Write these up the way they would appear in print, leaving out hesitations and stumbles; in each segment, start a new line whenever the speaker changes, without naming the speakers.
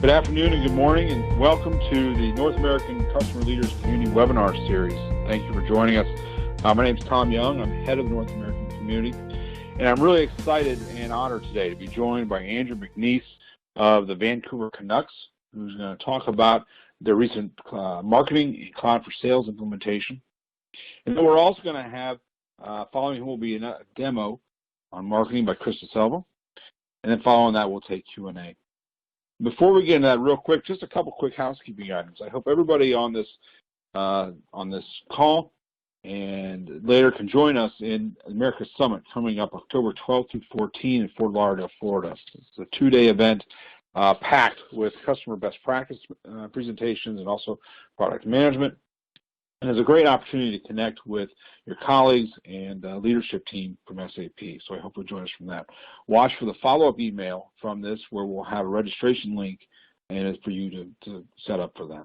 Good afternoon and good morning, and welcome to the North American Customer Leaders Community Webinar Series. Thank you for joining us. My name is Tom Young. I'm head of the North American Community, and I'm really excited and honored today to be joined by Andrew McNeese of the Vancouver Canucks, who's going to talk about their recent marketing and cloud for sales implementation. And then we're also going to have, following him will be a demo on marketing by Chris DeSelva, and then following that we'll take Q&A. Before we get into that real quick, just a couple quick housekeeping items. I hope everybody on this call and later can join us in America's Summit coming up October 12th through 14th in Fort Lauderdale, Florida. It's a two-day event packed with customer best practice presentations and also product management. And it's a great opportunity to connect with your colleagues and leadership team from SAP. So I hope you'll join us from that. Watch for the follow-up email from this where we'll have a registration link and it's for you to set up for that.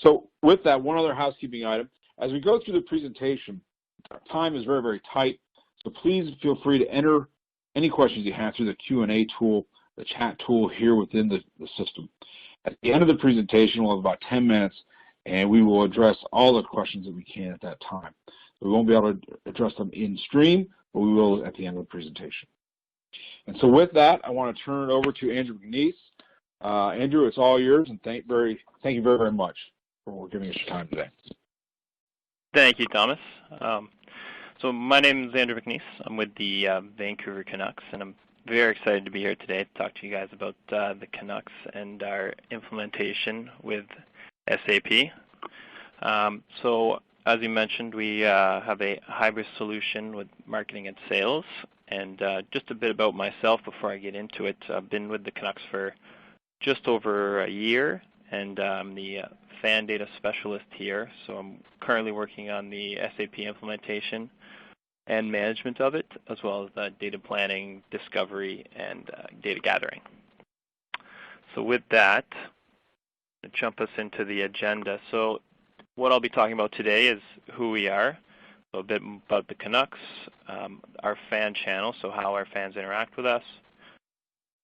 So with that, one other housekeeping item. As we go through the presentation, our time is very, very tight. So please feel free to enter any questions you have through the Q&A tool, the chat tool here within the system. At the end of the presentation, we'll have about 10 minutes and we will address all the questions that we can at that time. So we won't be able to address them in stream, but we will at the end of the presentation. And so with that, I want to turn it over to Andrew McNeese. Andrew, it's all yours, and thank you very, very much for giving us your time today.
Thank you, Thomas. So my name is Andrew McNeese. I'm with the Vancouver Canucks, and I'm very excited to be here today to talk to you guys about the Canucks and our implementation with SAP. So as you mentioned, we have a hybrid solution with marketing and sales. And just a bit about myself before I get into it. I've been with the Canucks for just over a year, and I'm the fan data specialist here. So I'm currently working on the SAP implementation and management of it, as well as the data planning, discovery, and data gathering. So with that, jump us into the agenda. So what I'll be talking about today is who we are, so a bit about the Canucks, our fan channel, so how our fans interact with us,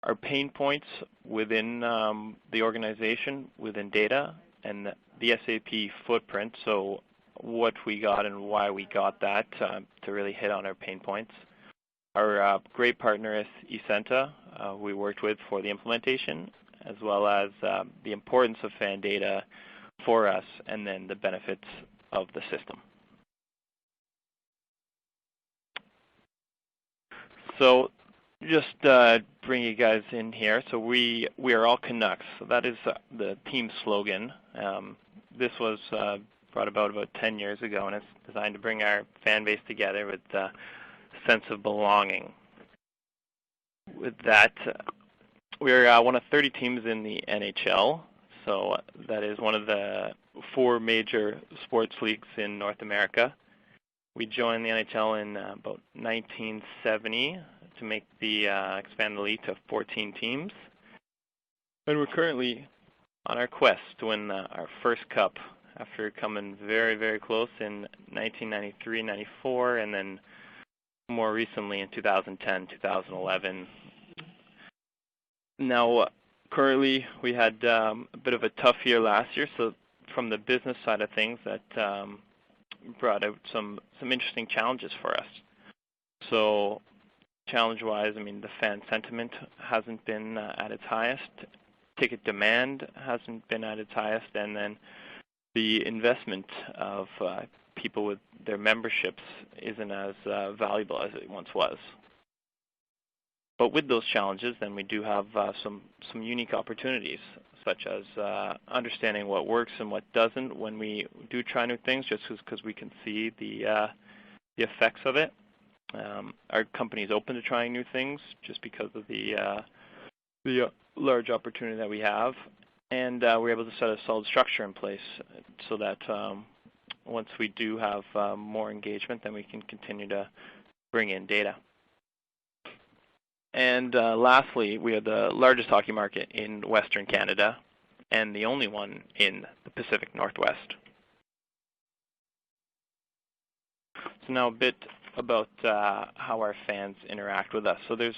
our pain points within the organization, within data, and the SAP footprint, so what we got and why we got that to really hit on our pain points. Our great partner is ECENTA, we worked with for the implementation, as well as the importance of fan data for us, and then the benefits of the system. So just bring you guys in here. So we are all Canucks. So that is the team slogan. This was brought about 10 years ago, and it's designed to bring our fan base together with a sense of belonging. With that, we're one of 30 teams in the NHL, so that is one of the 4 major sports leagues in North America. We joined the NHL in about 1970 to make the expand the league to 14 teams, and we're currently on our quest to win our first cup after coming very, very close in 1993, 94, and then more recently in 2010, 2011. Now, currently, we had a bit of a tough year last year, so from the business side of things, that brought out some interesting challenges for us. So, challenge-wise, I mean, the fan sentiment hasn't been at its highest, ticket demand hasn't been at its highest, and then the investment of people with their memberships isn't as valuable as it once was. But with those challenges, then we do have some unique opportunities, such as understanding what works and what doesn't when we do try new things, just because we can see the effects of it. Our company is open to trying new things, just because of the large opportunity that we have, and we're able to set a solid structure in place, so that once we do have more engagement, then we can continue to bring in data. And lastly, we are the largest hockey market in Western Canada and the only one in the Pacific Northwest. So now a bit about how our fans interact with us. So there's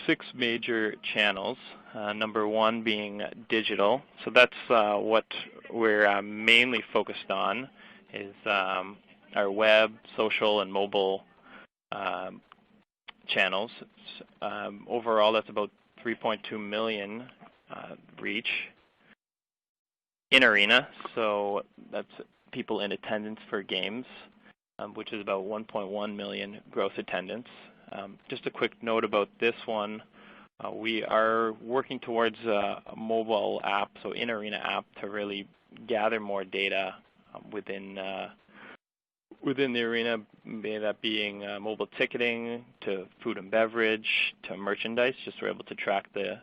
6 major channels. Number 1 being digital. So that's what we're mainly focused on, is our web, social, and mobile channels. Overall, that's about 3.2 million reach in arena. So that's people in attendance for games, which is about 1.1 million gross attendance. Just a quick note about this one. We are working towards a mobile app, so in-arena app, to really gather more data within the arena, be that being mobile ticketing to food and beverage to merchandise, just so we're able to track the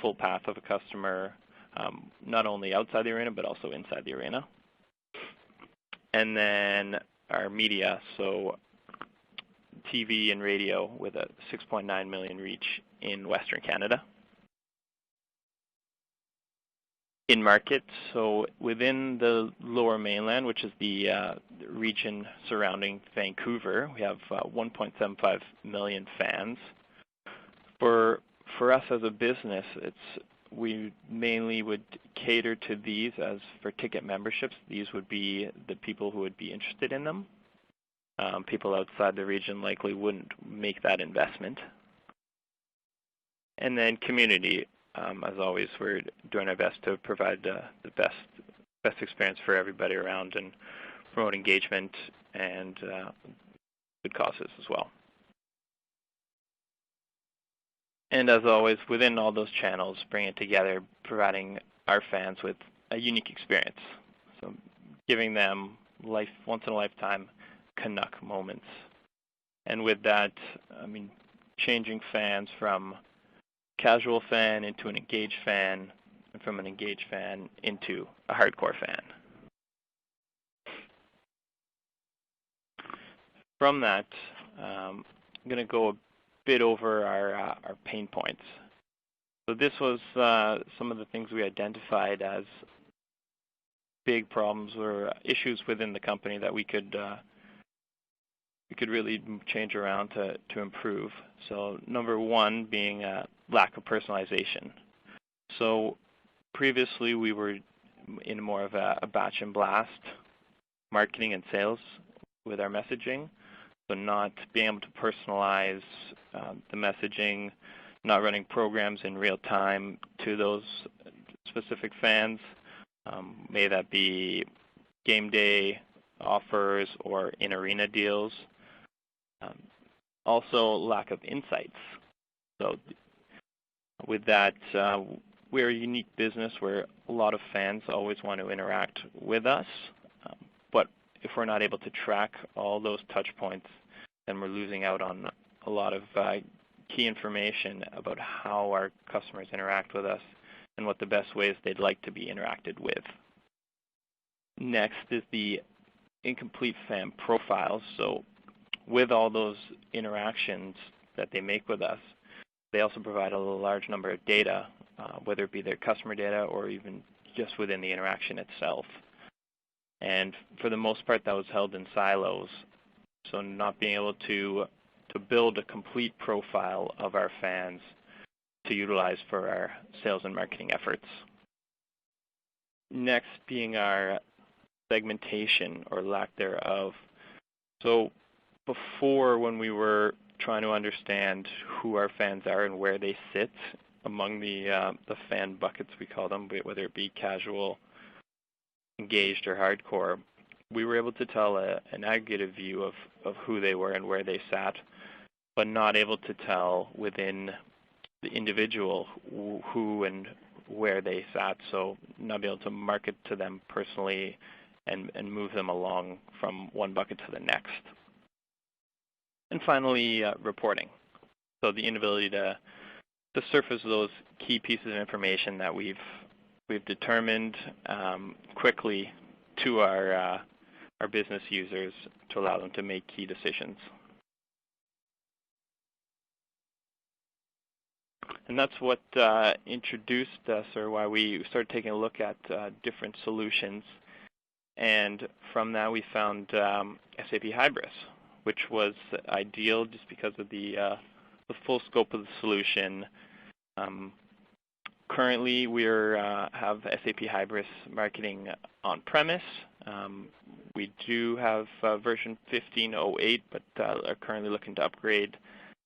full path of a customer, not only outside the arena but also inside the arena. And then our media, so TV and radio, with a 6.9 million reach in Western Canada. In market, so within the Lower Mainland, which is the region surrounding Vancouver, we have 1.75 million fans. For us as a business, we mainly would cater to these. As for ticket memberships, these would be the people who would be interested in them. People outside the region likely wouldn't make that investment. And then community, as always, we're doing our best to provide the best experience for everybody around and promote engagement and good causes as well. And as always, within all those channels, bring it together, providing our fans with a unique experience. So giving them once-in-a-lifetime Canuck moments. And with that, I mean, changing fans from casual fan into an engaged fan, and from an engaged fan into a hardcore fan. From that, I'm going to go a bit over our pain points. So this was some of the things we identified as big problems or issues within the company that we could really change around to improve. So number 1 being lack of personalization. So previously we were in more of a batch and blast marketing and sales with our messaging. So not being able to personalize the messaging, not running programs in real time to those specific fans. May that be game day offers or in-arena deals. Also, lack of insights. So with that, we're a unique business where a lot of fans always want to interact with us. But if we're not able to track all those touch points, then we're losing out on a lot of key information about how our customers interact with us and what the best ways they'd like to be interacted with. Next is the incomplete fan profiles. So with all those interactions that they make with us, they also provide a large number of data, whether it be their customer data or even just within the interaction itself. And for the most part, that was held in silos. So not being able to build a complete profile of our fans to utilize for our sales and marketing efforts. Next being our segmentation or lack thereof. So before, when we were trying to understand who our fans are and where they sit among the fan buckets, we call them, whether it be casual, engaged, or hardcore, we were able to tell an aggregated view of who they were and where they sat, but not able to tell within the individual who and where they sat, so not be able to market to them personally and move them along from one bucket to the next. And finally, reporting. So the inability to surface those key pieces of information that we've determined quickly to our business users to allow them to make key decisions. And that's what introduced us, or why we started taking a look at different solutions. And from that, we found SAP Hybris, which was ideal just because of the the full scope of the solution. Currently, we have SAP Hybris Marketing on-premise. We do have version 15.08, but are currently looking to upgrade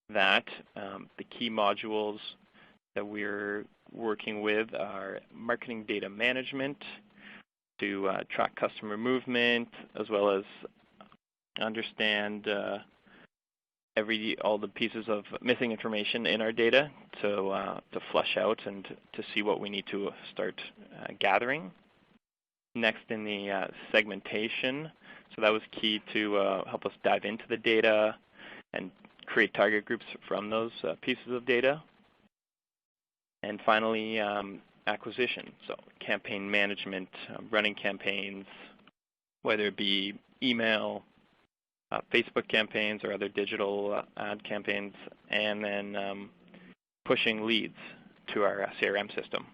that. The key modules that we're working with are marketing data management to track customer movement, as well as understand all the pieces of missing information in our data to flush out and to see what we need to start gathering. Next, in the segmentation, so that was key to help us dive into the data and create target groups from those pieces of data. And finally, acquisition, so campaign management, running campaigns, whether it be email, Facebook campaigns, or other digital ad campaigns, and then pushing leads to our CRM system,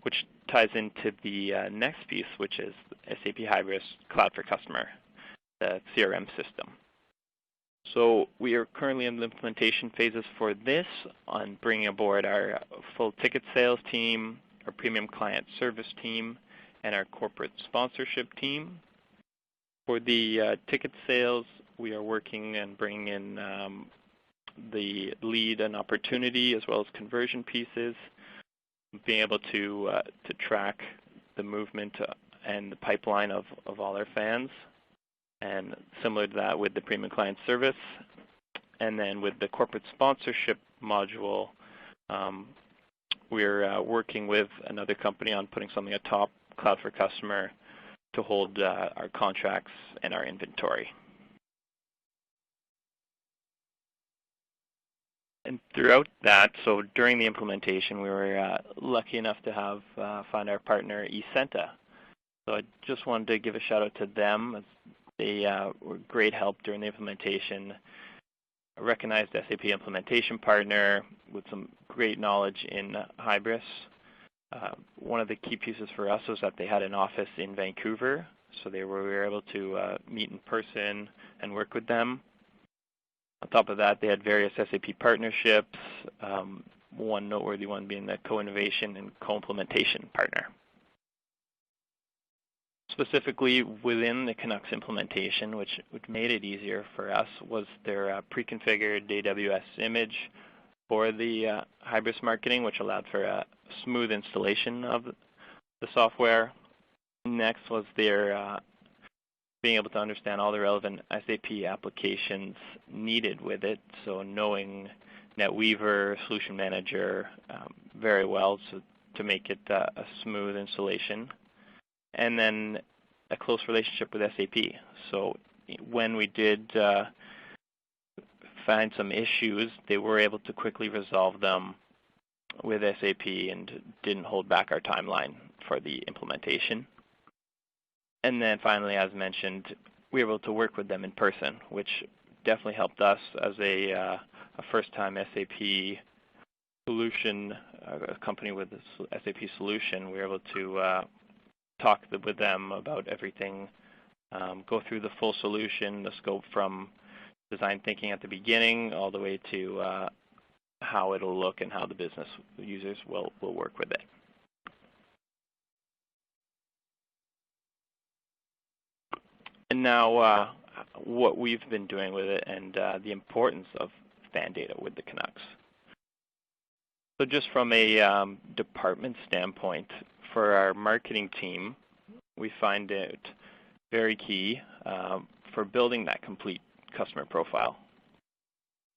which ties into the next piece, which is SAP Hybris Cloud for Customer, the CRM system. So we are currently in the implementation phases for this on bringing aboard our full ticket sales team, our premium client service team, and our corporate sponsorship team. For the ticket sales, we are working and bringing in the lead and opportunity as well as conversion pieces, being able to track the movement and the pipeline of all our fans. And similar to that with the premium client service. And then with the corporate sponsorship module, we're working with another company on putting something atop Cloud for Customer to hold our contracts and our inventory. And throughout that, so during the implementation, we were lucky enough to find our partner ECENTA. So I just wanted to give a shout out to them. They were great help during the implementation. A recognized SAP implementation partner with some great knowledge in Hybris. One of the key pieces for us was that they had an office in Vancouver, so we were able to meet in person and work with them. On top of that, they had various SAP partnerships, one noteworthy one being the co-innovation and co-implementation partner. Specifically within the Canucks implementation, which made it easier for us, was their pre-configured AWS image for the Hybris marketing, which allowed for a smooth installation of the software. Next was their being able to understand all the relevant SAP applications needed with it, so knowing NetWeaver, Solution Manager very well so to make it a smooth installation. And then a close relationship with SAP. So when we did find some issues, they were able to quickly resolve them with SAP and didn't hold back our timeline for the implementation. And then finally, as mentioned, we were able to work with them in person, which definitely helped us as a first-time SAP solution, a company with a SAP solution. We were able to talk with them about everything, go through the full solution, the scope from design thinking at the beginning all the way to how it'll look and how the business users will work with it. And now what we've been doing with it and the importance of fan data with the Canucks. So just from a department standpoint, for our marketing team, we find it very key for building that complete customer profile.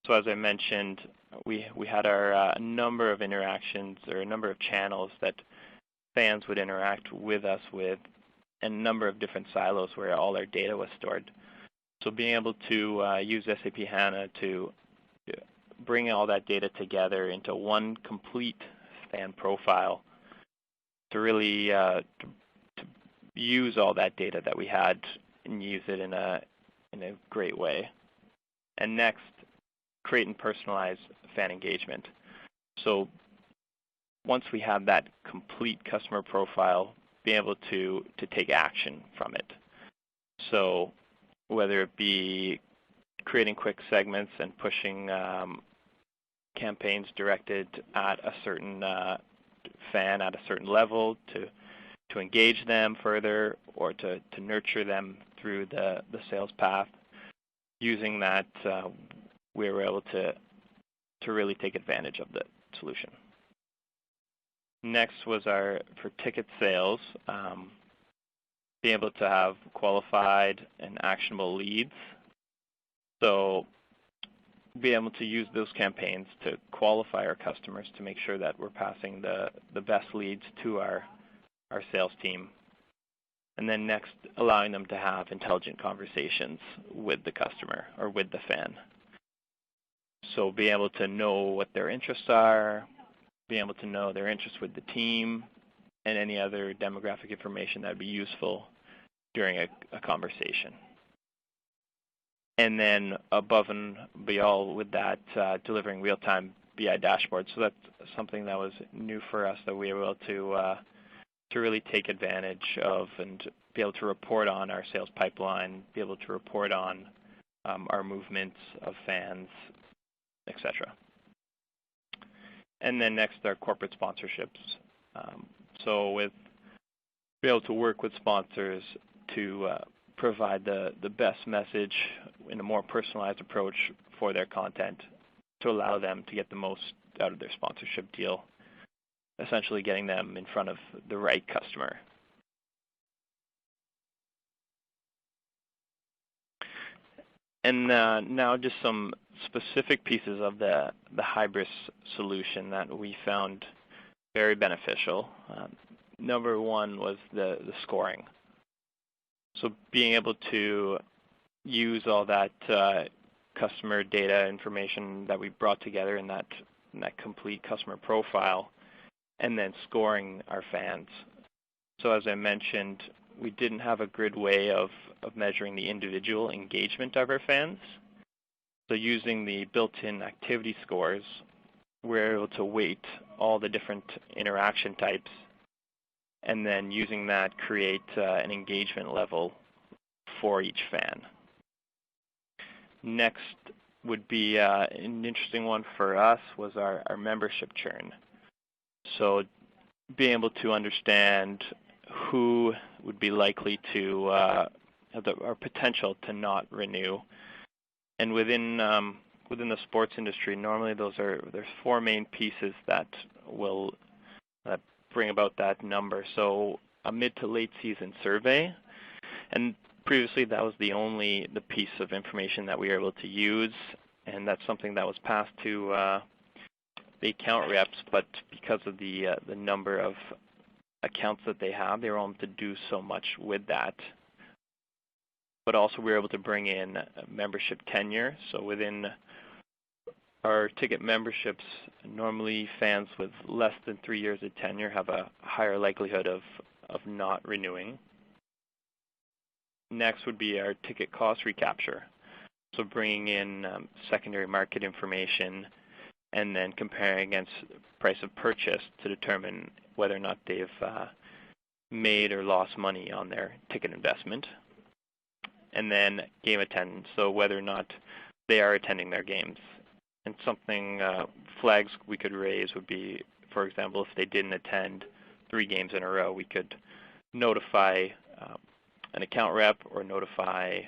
So as I mentioned, we had our number of interactions or a number of channels that fans would interact with us with, and a number of different silos where all our data was stored. So being able to use SAP HANA to bring all that data together into one complete fan profile to really to use all that data that we had and use it in a great way. And next, create and personalize fan engagement. So once we have that complete customer profile, be able to take action from it. So whether it be creating quick segments and pushing campaigns directed at a certain fan at a certain level to engage them further or to nurture them through the sales path. Using that, we were able to really take advantage of the solution. Next was for ticket sales, being able to have qualified and actionable leads. So be able to use those campaigns to qualify our customers to make sure that we're passing the best leads to our sales team. And then next, allowing them to have intelligent conversations with the customer or with the fan. So be able to know what their interests are, be able to know their interests with the team, and any other demographic information that would be useful during a conversation. And then above and beyond with that, delivering real-time BI dashboards. So that's something that was new for us that we were able to really take advantage of and be able to report on our sales pipeline, be able to report on our movements of fans, etc. And then next, our corporate sponsorships. So with be able to work with sponsors to provide the best message in a more personalized approach for their content to allow them to get the most out of their sponsorship deal, essentially getting them in front of the right customer. And now just some specific pieces of the Hybris solution that we found very beneficial. Number one was the scoring. So being able to use all that customer data information that we brought together in that complete customer profile, and then scoring our fans. So as I mentioned, we didn't have a good way of measuring the individual engagement of our fans. So using the built-in activity scores, we're able to weight all the different interaction types, and then using that create an engagement level for each fan. Next would be an interesting one for us was our membership churn. So being able to understand who would be likely to have our potential to not renew. And within the sports industry, normally there's four main pieces that will bring about that number. So a mid to late season survey, and previously that was the piece of information that we were able to use, and that's something that was passed to the account reps, but because of the number of accounts that they have, they were able to do so much with that. But also we were able to bring in membership tenure. So within our ticket memberships, normally fans with less than 3 years of tenure have a higher likelihood of not renewing. Next would be our ticket cost recapture. So bringing in secondary market information and then comparing against price of purchase to determine whether or not they've made or lost money on their ticket investment. And then game attendance, so whether or not they are attending their games. And something flags we could raise would be, for example, if they didn't attend 3 games in a row, we could notify an account rep or notify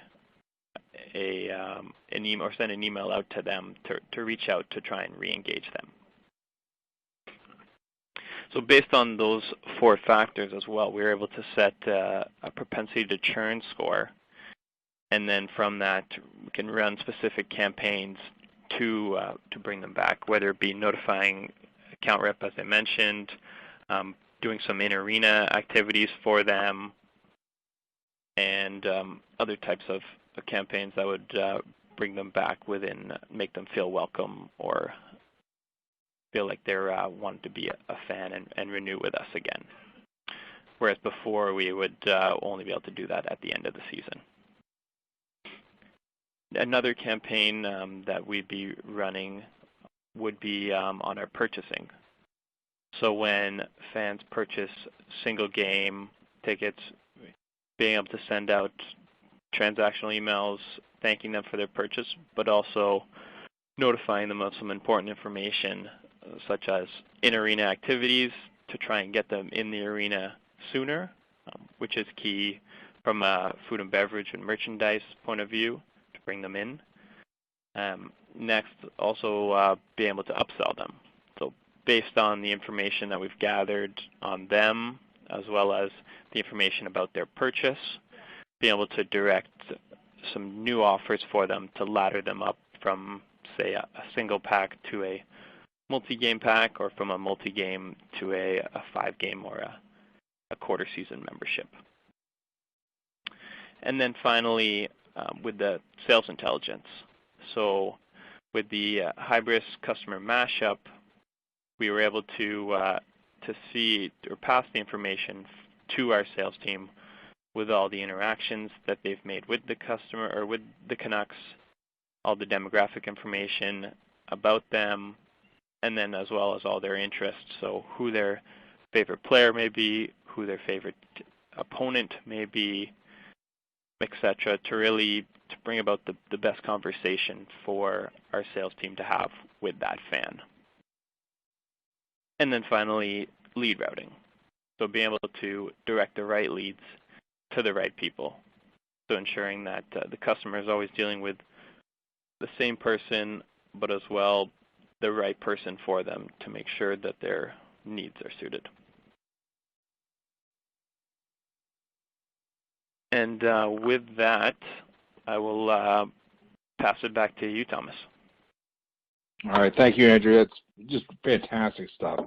an email or send an email out to them to reach out to try and re-engage them. So based on those 4 factors as well, we were able to set a propensity to churn score, and then from that we can run specific campaigns to bring them back, whether it be notifying account rep, as I mentioned, doing some in-arena activities for them, and other types of campaigns that would bring them back within, make them feel welcome or feel like they're wanting to be a fan and renew with us again. Whereas before we would only be able to do that at the end of the season. Another campaign that we'd be running would be on our purchasing. So when fans purchase single game tickets, being able to send out transactional emails thanking them for their purchase, but also notifying them of some important information, such as in-arena activities to try and get them in the arena sooner, which is key from a food and beverage and merchandise point of view to bring them in. Next, also be able to upsell them. So based on the information that we've gathered on them, as well as the information about their purchase, be able to direct some new offers for them to ladder them up from, say, a single pack to a multi-game pack, or from a multi-game to a 5-game or a quarter season membership. And then finally, with the sales intelligence. So with the Hybris customer mashup, we were able to see or pass the information to our sales team with all the interactions that they've made with the customer or with the Canucks, all the demographic information about them, and then as well as all their interests, so who their favorite player may be, who their favorite opponent may be, etc., to really bring about the best conversation for our sales team to have with that fan. And then finally, lead routing. So being able to direct the right leads to the right people. So ensuring that the customer is always dealing with the same person, but as well the right person for them to make sure that their needs are suited. And with that, I will pass it back to you, Thomas.
All right, thank you, Andrew. That's just fantastic stuff.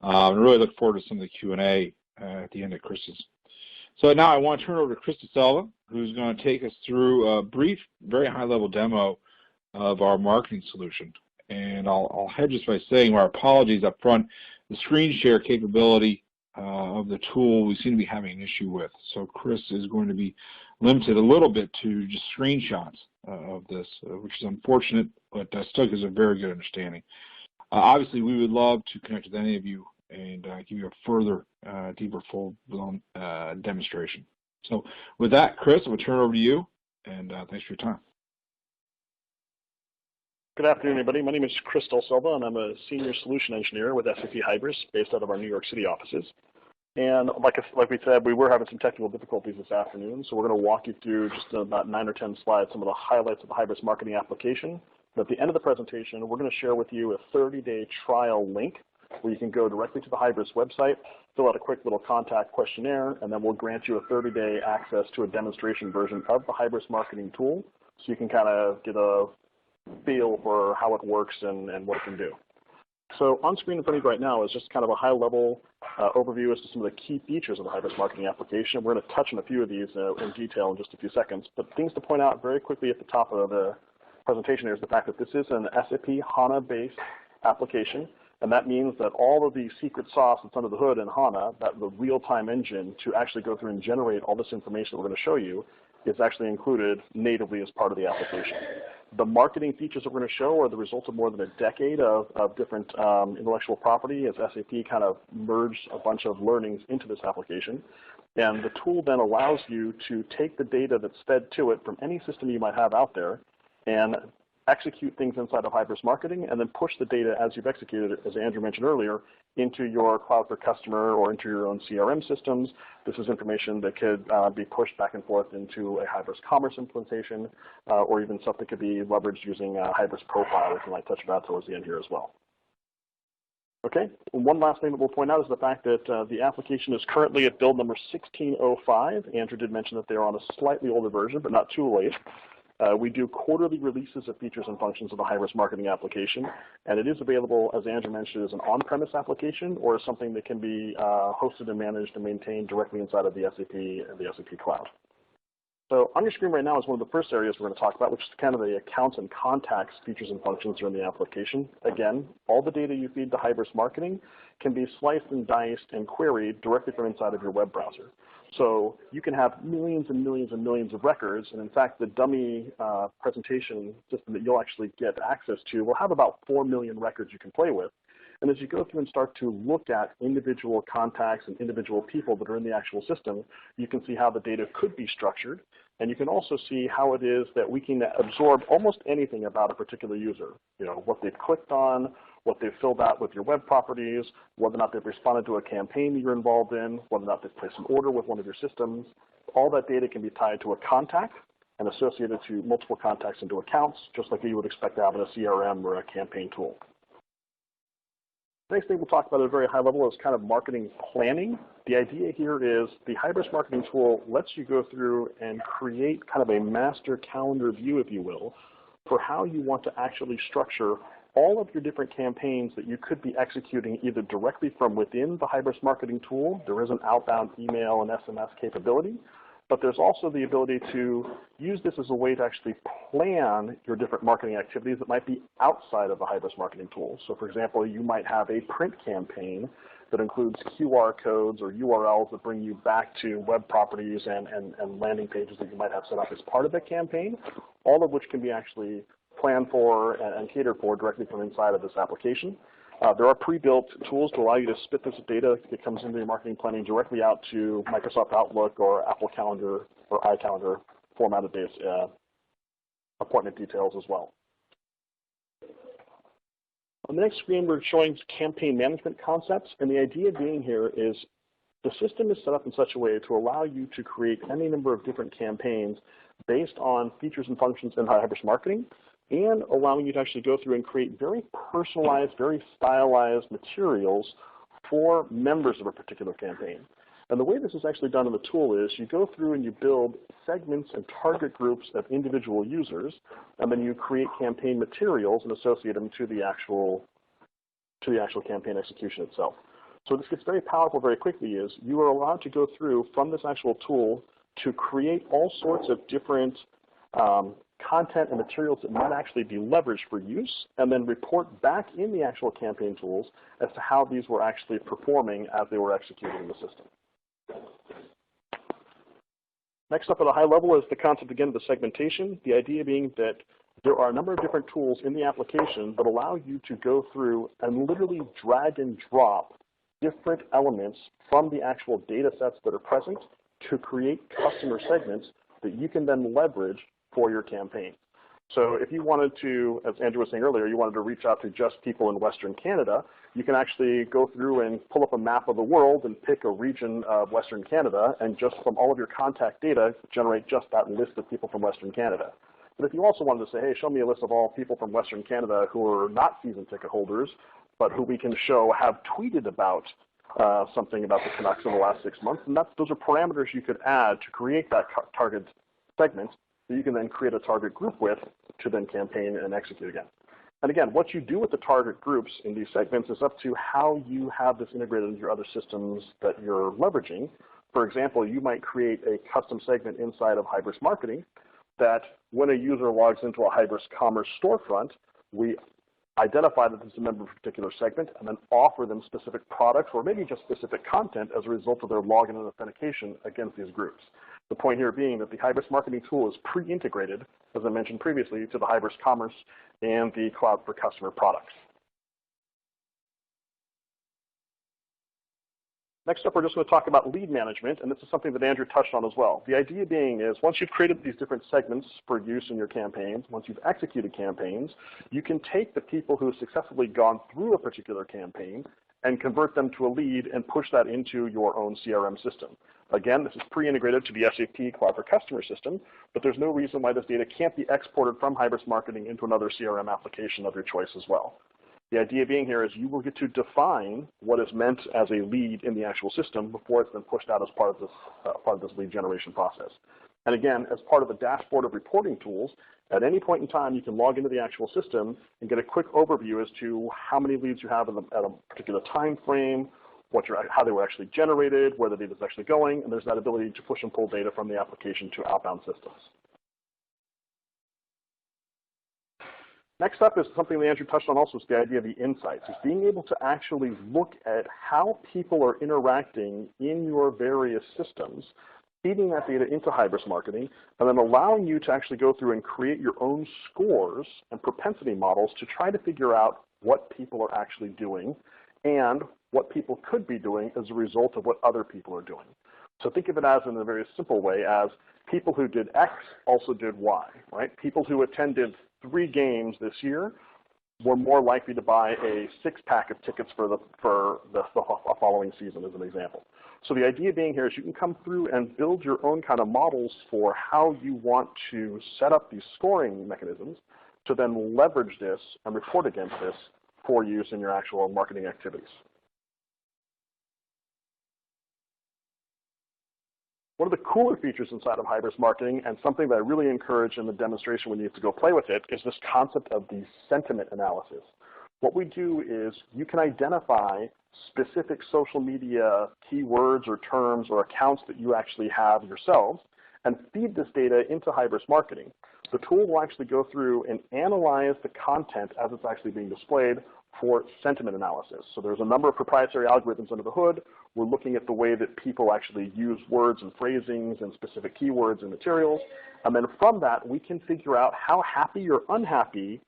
I really look forward to some of the Q&A at the end of Chris's. So now I want to turn over to Chris DeSalva, who's going to take us through a brief, very high-level demo of our marketing solution. And I'll hedge this by saying our apologies up front. The screen share capability of the tool we seem to be having an issue with. So Chris is going to be limited a little bit to just screenshots of this, which is unfortunate, but still gives a very good understanding. Obviously, we would love to connect with any of you and give you a further, deeper, full-blown demonstration. So with that, Chris, I'm going to turn it over to you, and thanks for your time.
Good afternoon, everybody. My name is Chris DeSalva, and I'm a Senior Solution Engineer with SAP Hybris, based out of our New York City offices. And like we said, we were having some technical difficulties this afternoon, so we're going to walk you through just about 9 or 10 slides, some of the highlights of the Hybris marketing application. But at the end of the presentation, we're going to share with you a 30-day trial link where you can go directly to the Hybris website, fill out a quick little contact questionnaire, and then we'll grant you a 30-day access to a demonstration version of the Hybris marketing tool, so you can kind of get a feel for how it works and what it can do. So on screen in front of you right now is just kind of a high-level overview as to some of the key features of the Hybris marketing application. We're going to touch on a few of these in detail in just a few seconds, but things to point out very quickly at the top of the presentation here is the fact that this is an SAP HANA-based application, and that means that all of the secret sauce that's under the hood in HANA, that the real-time engine to actually go through and generate all this information that we're going to show you, is actually included natively as part of the application. The marketing features that we're going to show are the result of more than a decade of different intellectual property as SAP kind of merged a bunch of learnings into this application. And the tool then allows you to take the data that's fed to it from any system you might have out there and execute things inside of Hybris Marketing, and then push the data as you've executed it, as Andrew mentioned earlier, into your Cloud for Customer or into your own CRM systems. This is information that could be pushed back and forth into a Hybris Commerce implementation, or even stuff that could be leveraged using Hybris Profile, which we might touch about towards the end here as well. Okay, and one last thing that we'll point out is the fact that the application is currently at build number 1605. Andrew did mention that they're on a slightly older version, but not too late. We do quarterly releases of features and functions of the Hybris marketing application, and it is available, as Andrew mentioned, as an on-premise application or as something that can be hosted and managed and maintained directly inside of the SAP Cloud. So on your screen right now is one of the first areas we're going to talk about, which is kind of the accounts and contacts features and functions that are in the application. Again, all the data you feed to Hybris marketing can be sliced and diced and queried directly from inside of your web browser. So you can have millions and millions and millions of records, and in fact, the dummy presentation system that you'll actually get access to will have about 4 million records you can play with. And as you go through and start to look at individual contacts and individual people that are in the actual system, you can see how the data could be structured. And you can also see how it is that we can absorb almost anything about a particular user. You know, what they've clicked on, what they've filled out with your web properties, whether or not they've responded to a campaign that you're involved in, whether or not they've placed an order with one of your systems. All that data can be tied to a contact and associated to multiple contacts into accounts, just like you would expect to have in a CRM or a campaign tool. The next thing we'll talk about at a very high level is kind of marketing planning. The idea here is the Hybris marketing tool lets you go through and create kind of a master calendar view, if you will, for how you want to actually structure all of your different campaigns that you could be executing either directly from within the Hybris marketing tool. There is an outbound email and SMS capability, but there's also the ability to use this as a way to actually plan your different marketing activities that might be outside of the Hybris marketing tool. So for example, you might have a print campaign that includes QR codes or URLs that bring you back to web properties and landing pages that you might have set up as part of the campaign, all of which can be actually planned for and catered for directly from inside of this application. There are pre-built tools to allow you to spit this data that comes into your marketing planning directly out to Microsoft Outlook or Apple Calendar or iCalendar formatted appointment details as well. On the next screen, we're showing campaign management concepts, and the idea being here is the system is set up in such a way to allow you to create any number of different campaigns based on features and functions in Hybris marketing, and allowing you to actually go through and create very personalized, very stylized materials for members of a particular campaign. And the way this is actually done in the tool is you go through and you build segments and target groups of individual users, and then you create campaign materials and associate them to the actual campaign execution itself. So this gets very powerful very quickly is you are allowed to go through from this actual tool to create all sorts of different content and materials that might actually be leveraged for use, and then report back in the actual campaign tools as to how these were actually performing as they were executed in the system. Next up at a high level is the concept again of the segmentation, the idea being that there are a number of different tools in the application that allow you to go through and literally drag and drop different elements from the actual data sets that are present to create customer segments that you can then leverage for your campaign. So if you wanted to, as Andrew was saying earlier, you wanted to reach out to just people in Western Canada, you can actually go through and pull up a map of the world and pick a region of Western Canada, and just from all of your contact data, generate just that list of people from Western Canada. But if you also wanted to say, hey, show me a list of all people from Western Canada who are not season ticket holders, but who we can show have tweeted about something about the Canucks in the last 6 months, and those are parameters you could add to create that target segment that you can then create a target group with to then campaign and execute again. And again, what you do with the target groups in these segments is up to how you have this integrated into your other systems that you're leveraging. For example, you might create a custom segment inside of Hybris Marketing that when a user logs into a Hybris Commerce storefront, we identify that this is a member of a particular segment and then offer them specific products or maybe just specific content as a result of their login and authentication against these groups. The point here being that the Hybris marketing tool is pre-integrated, as I mentioned previously, to the Hybris Commerce and the Cloud for Customer products. Next up, we're just going to talk about lead management, and this is something that Andrew touched on as well. The idea being is once you've created these different segments for use in your campaigns, once you've executed campaigns, you can take the people who have successfully gone through a particular campaign and convert them to a lead and push that into your own CRM system. Again, this is pre-integrated to the SAP Cloud for Customer system, but there's no reason why this data can't be exported from Hybris Marketing into another CRM application of your choice as well. The idea being here is you will get to define what is meant as a lead in the actual system before it's been pushed out as part of this lead generation process. And again, as part of the dashboard of reporting tools, at any point in time, you can log into the actual system and get a quick overview as to how many leads you have at a particular time frame, how they were actually generated, where the data is actually going, and there's that ability to push and pull data from the application to outbound systems. Next up is something that Andrew touched on also, is the idea of the insights. It's being able to actually look at how people are interacting in your various systems, feeding that data into Hybris Marketing, and then allowing you to actually go through and create your own scores and propensity models to try to figure out what people are actually doing and what people could be doing as a result of what other people are doing. So think of it as, in a very simple way, as people who did X also did Y, right? People who attended 3 games this year were more likely to buy a 6-pack of tickets for the following season, as an example. So the idea being here is you can come through and build your own kind of models for how you want to set up these scoring mechanisms to then leverage this and report against this for use in your actual marketing activities. One of the cooler features inside of Hybris marketing, and something that I really encourage in the demonstration when you have to go play with it, is this concept of the sentiment analysis. What we do is you can identify specific social media keywords or terms or accounts that you actually have yourselves and feed this data into Hybris marketing. The tool will actually go through and analyze the content as it's actually being displayed for sentiment analysis. So there's a number of proprietary algorithms under the hood. We're looking at the way that people actually use words and phrasings and specific keywords and materials. And then from that, we can figure out how happy or unhappy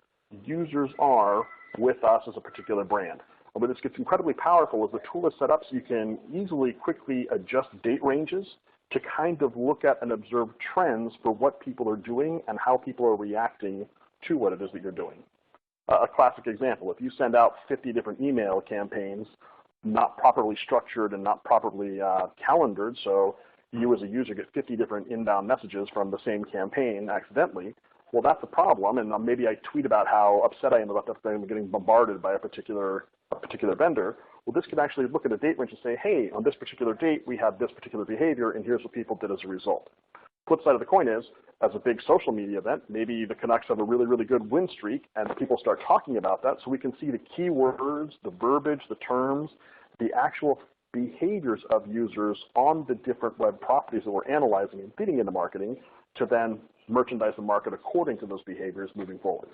users are with us as a particular brand. And where this gets incredibly powerful is the tool is set up so you can easily, quickly adjust date ranges to kind of look at and observe trends for what people are doing and how people are reacting to what it is that you're doing. A classic example, if you send out 50 different email campaigns, not properly structured and not properly calendared, so you as a user get 50 different inbound messages from the same campaign accidentally, well, that's a problem, and maybe I tweet about how upset I am about that thing getting bombarded by a particular vendor. Well, this could actually look at a date range and say, hey, on this particular date, we had this particular behavior, and here's what people did as a result. Flip side of the coin is, as a big social media event, maybe the Canucks have a really, really good win streak, and people start talking about that, so we can see the keywords, the verbiage, the terms, the actual behaviors of users on the different web properties that we're analyzing and feeding into marketing to then merchandise and market according to those behaviors moving forward.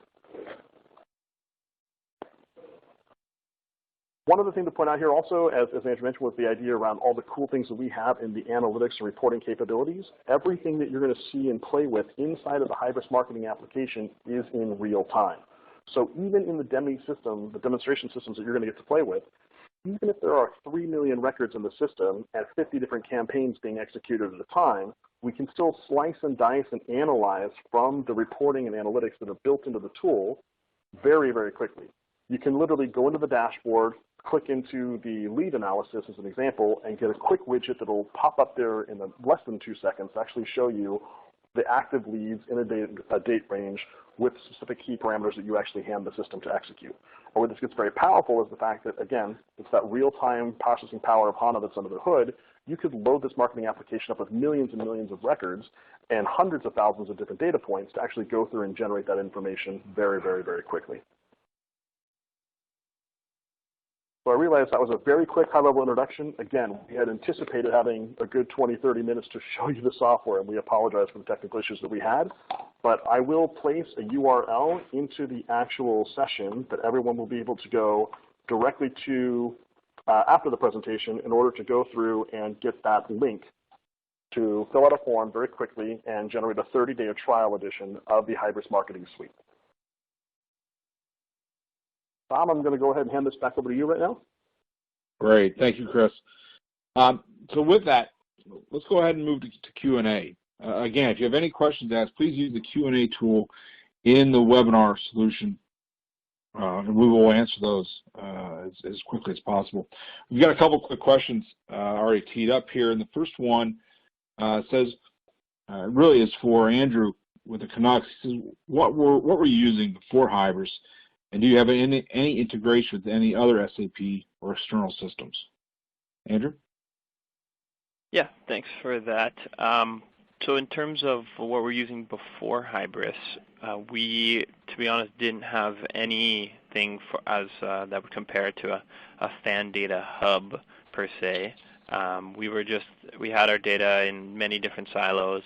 One other thing to point out here also, as Andrew mentioned, was the idea around all the cool things that we have in the analytics and reporting capabilities. Everything that you're going to see and play with inside of the Hybris marketing application is in real time. So even in the demonstration systems that you're going to get to play with, even if there are 3 million records in the system and 50 different campaigns being executed at a time, we can still slice and dice and analyze from the reporting and analytics that are built into the tool very, very quickly. You can literally go into the dashboard, click into the lead analysis as an example, and get a quick widget that will pop up there in less than 2 seconds to actually show you the active leads in a date range with specific key parameters that you actually hand the system to execute. And where this gets very powerful is the fact that, again, it's that real-time processing power of HANA that's under the hood. You could load this marketing application up with millions and millions of records and hundreds of thousands of different data points to actually go through and generate that information very, very, very quickly. So I realized that was a very quick high-level introduction. Again, we had anticipated having a good 20, 30 minutes to show you the software, and we apologize for the technical issues that we had. But I will place a URL into the actual session that everyone will be able to go directly to after the presentation in order to go through and get that link to fill out a form very quickly and generate a 30-day trial edition of the Hybris Marketing Suite. Tom, I'm going to go ahead and hand this back over to you right now.
Great. Thank you, Chris. So with that, let's go ahead and move to Q&A. Again, if you have any questions to ask, please use the Q&A tool in the webinar solution, and we will answer those as quickly as possible. We've got a couple quick questions already teed up here, and the first one says, really is for Andrew with the Canucks. He says, what were you using before Hybris? And do you have any integration with any other SAP or external systems? Andrew?
Yeah, thanks for that. So in terms of what we're using before Hybris, we, to be honest, didn't have anything that would compare to a fan data hub per se. We had our data in many different silos,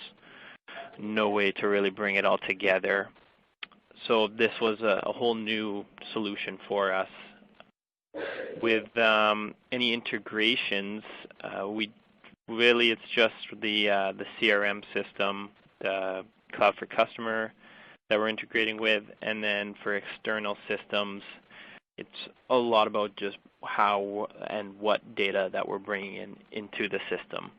no way to really bring it all together. So this was a whole new solution for us. With any integrations, it's just the CRM system, the Cloud for Customer that we're integrating with, and then for external systems, it's a lot about just how and what data that we're bringing into the system.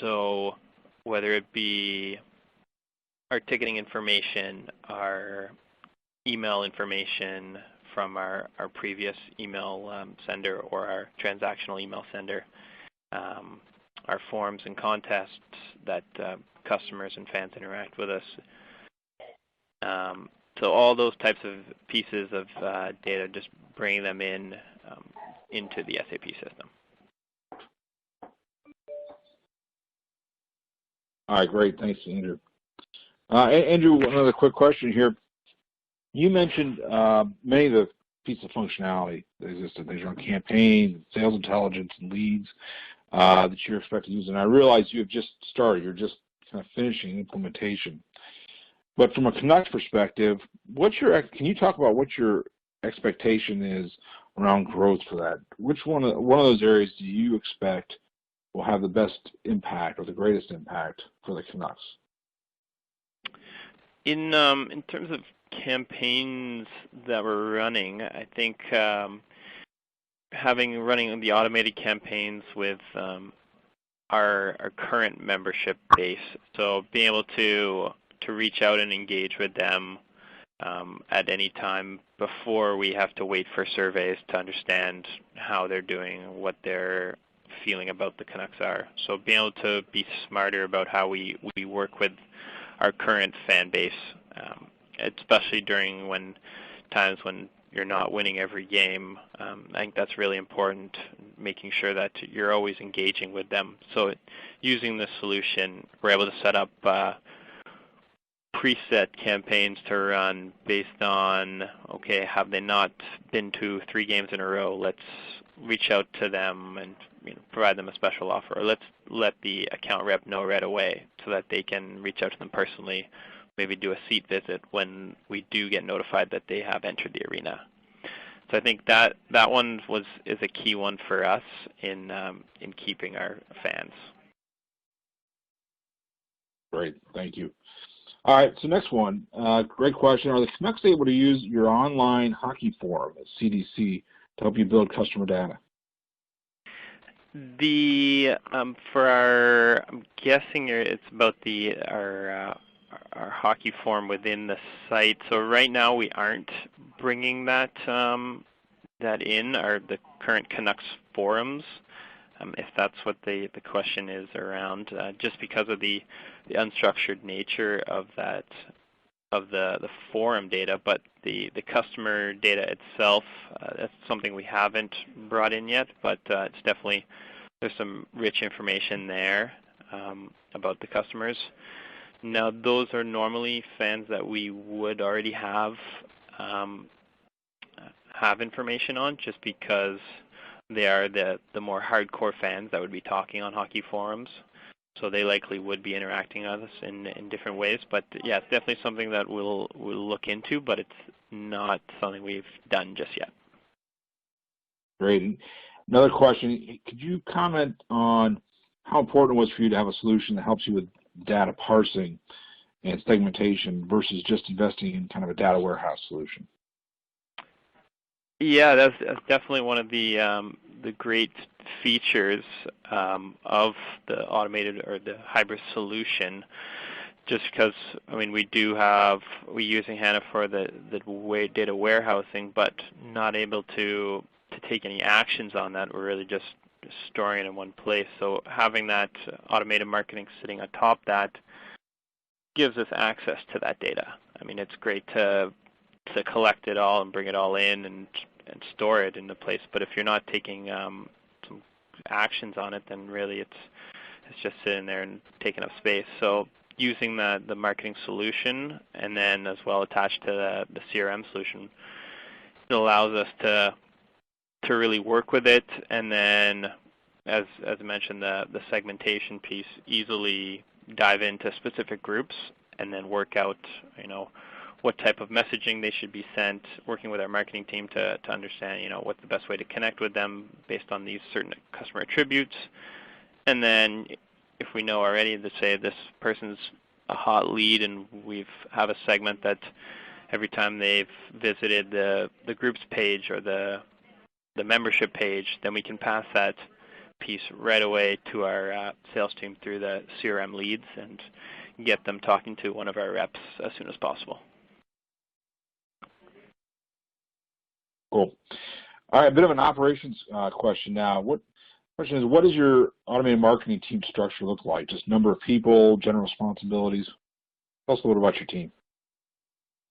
So whether it be our ticketing information, our email information from our previous email sender or our transactional email sender, our forums and contests that customers and fans interact with us. So all those types of pieces of data, just bringing them in into the SAP system.
All right, great. Thanks, Andrew. Andrew, one other quick question here. You mentioned many of the pieces of functionality that existed. These are on campaign, sales intelligence, and leads that you're expected to use. And I realize you have just started. You're just kind of finishing implementation. But from a Canucks perspective, can you talk about what your expectation is around growth for that? Which one of those areas do you expect will have the best impact or the greatest impact for the Canucks?
In terms of campaigns that we're running, I think running the automated campaigns with our current membership base, so being able to reach out and engage with them at any time before we have to wait for surveys to understand how they're doing, what they're feeling about the Canucks are. So being able to be smarter about how we work with our current fan base, especially during times when you're not winning every game. I think that's really important, making sure that you're always engaging with them. So using this solution, we're able to set up preset campaigns to run based on, okay, have they not been to 3 games in a row? Let's reach out to them and provide them a special offer. Or let's let the account rep know right away so that they can reach out to them personally, maybe do a seat visit when we do get notified that they have entered the arena. So I think that one is a key one for us in keeping our fans.
Great, thank you. All right, so next one, great question. Are the Canucks able to use your online hockey forum at CDC to help you build customer data?
For our, I'm guessing it's about our hockey forum within the site. So right now we aren't bringing that in, the current Canucks forums. If that's what the question is around, just because of the unstructured nature of the forum data, but the customer data itself, that's something we haven't brought in yet, but it's definitely, there's some rich information there about the customers. Now, those are normally fans that we would already have information on, just because they are the more hardcore fans that would be talking on hockey forums. So they likely would be interacting with us in different ways. But yeah, it's definitely something that we'll look into, but it's not something we've done just yet.
Great. Another question, could you comment on how important it was for you to have a solution that helps you with data parsing and segmentation versus just investing in kind of a data warehouse solution?
Yeah, that's definitely one of the great features of the automated or the hybrid solution. Just because, I mean, we use HANA for the data warehousing, but not able to take any actions on that. We're really just storing it in one place. So having that automated marketing sitting atop that gives us access to that data. I mean, it's great to collect it all and bring it all in and store it in a place. But if you're not taking some actions on it, then really it's just sitting there and taking up space. So using the marketing solution and then as well attached to the CRM solution, it allows us to really work with it, and then as I mentioned, the segmentation piece, easily dive into specific groups and then work out, what type of messaging they should be sent, working with our marketing team to understand, what's the best way to connect with them based on these certain customer attributes. And then if we know already to say this person's a hot lead and we have a segment that every time they've visited the groups page or the membership page, then we can pass that piece right away to our sales team through the CRM leads and get them talking to one of our reps as soon as possible.
Cool. All right, a bit of an operations question now. Question is, what does your automated marketing team structure look like? Just number of people, general responsibilities? Tell us a little about your team.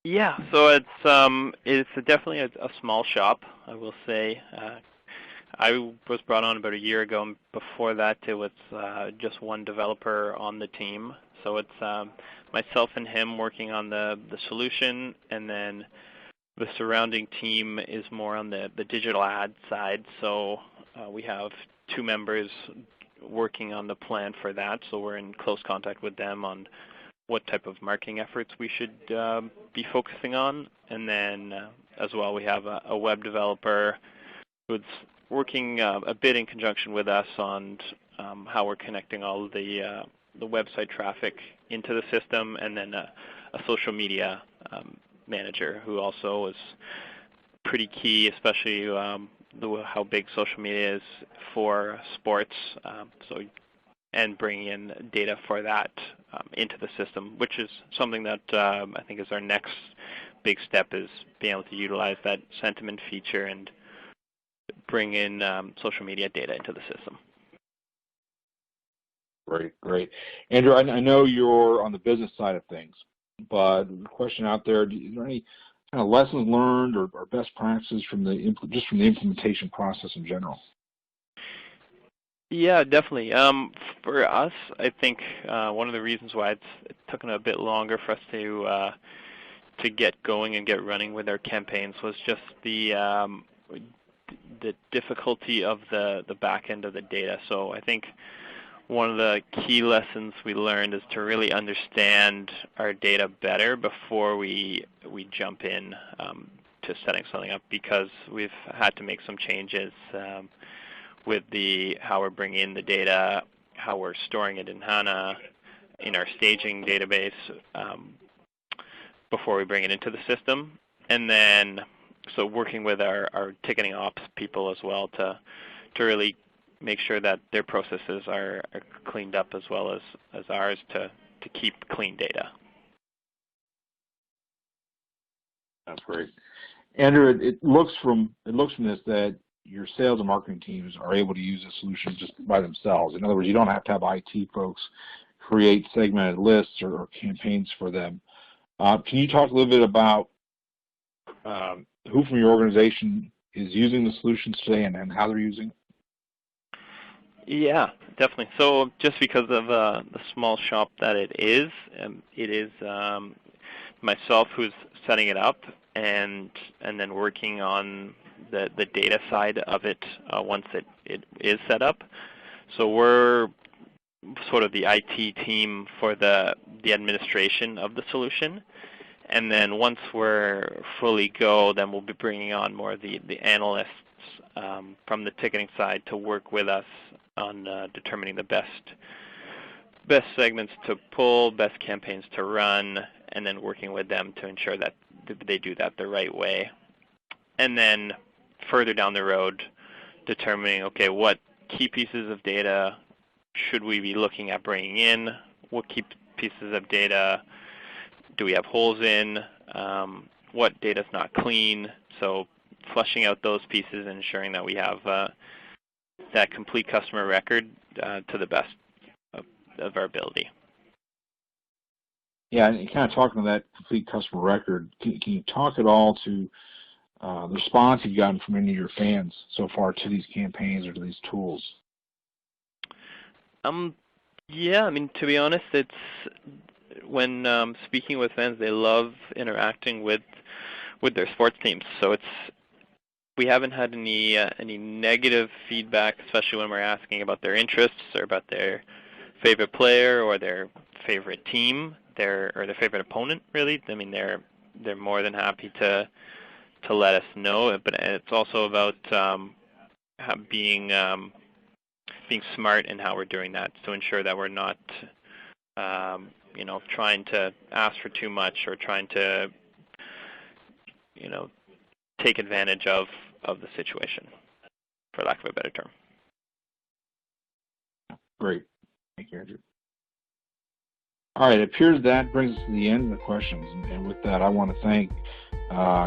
Yeah, so it's definitely a small shop, I will say. I was brought on about a year ago, and before that it was just one developer on the team. So it's myself and him working on the solution, and then the surrounding team is more on the digital ad side. So we have 2 members working on the plan for that, so we're in close contact with them on what type of marketing efforts we should be focusing on. And then as well, we have a web developer who's working a bit in conjunction with us on how we're connecting all of the website traffic into the system, and then a social media manager who also is pretty key, especially how big social media is for sports. And bringing in data for that into the system, which is something that I think is our next big step, is being able to utilize that sentiment feature and bring in social media data into the system.
Great, great. Andrew, I know you're on the business side of things, but the question out there, is there any kind of lessons learned or best practices from the implementation process in general?
Yeah, definitely. For us, I think one of the reasons why it's taken a bit longer for us to get going and get running with our campaigns was just the difficulty of the back end of the data. So I think one of the key lessons we learned is to really understand our data better before we jump in to setting something up, because we've had to make some changes with how we're bringing in the data, how we're storing it in HANA, in our staging database before we bring it into the system. And then so working with our ticketing ops people as well to really make sure that their processes are cleaned up as well as ours to keep clean data.
That's great. Andrew, it looks from this that your sales and marketing teams are able to use the solution just by themselves. In other words, you don't have to have IT folks create segmented lists or campaigns for them. Can you talk a little bit about who from your organization is using the solutions today and how they're using it?
Yeah, definitely. So just because of the small shop that it is myself who's setting it up, and then working on the data side of it once it is set up. So we're sort of the IT team for the administration of the solution. And then once we're fully go, then we'll be bringing on more of the analysts from the ticketing side to work with us on determining the best segments to pull, best campaigns to run, and then working with them to ensure that they do that the right way. And then further down the road, determining, okay, what key pieces of data should we be looking at bringing in? What key pieces of data do we have holes in? What data is not clean? So flushing out those pieces and ensuring that we have that complete customer record to the best of our ability.
Yeah, and kind of talking to that complete customer record, can you talk at all to the response you've gotten from any of your fans so far to these campaigns or to these tools?
Yeah, I mean, to be honest, it's when speaking with fans, they love interacting with their sports teams. So we haven't had any negative feedback, especially when we're asking about their interests or about their favorite player or their favorite team, or their favorite opponent. Really, I mean, they're more than happy to let us know. But it's also about being smart in how we're doing that to ensure that we're not trying to ask for too much or trying to take advantage of the situation, for lack of a better term.
Great. Thank you, Andrew. All right, it appears that brings us to the end of the questions. And with that, I want to thank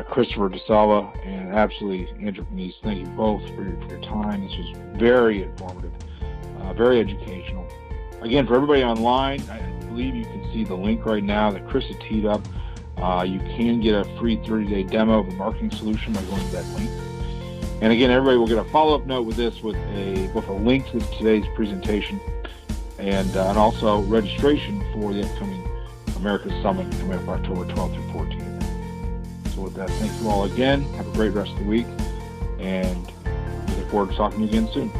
Christopher DeSalva and absolutely Andrew Panisse. Thank you both for your time. This was very informative, very educational. Again, for everybody online, I believe you can see the link right now that Chris had teed up. You can get a free 30-day demo of the marketing solution by going to that link. And again, everybody will get a follow-up note with this with both a link to today's presentation and also registration for the upcoming America's Summit coming up October 12th through 14th. So with that, thank you all again. Have a great rest of the week, and we look forward to talking to you again soon.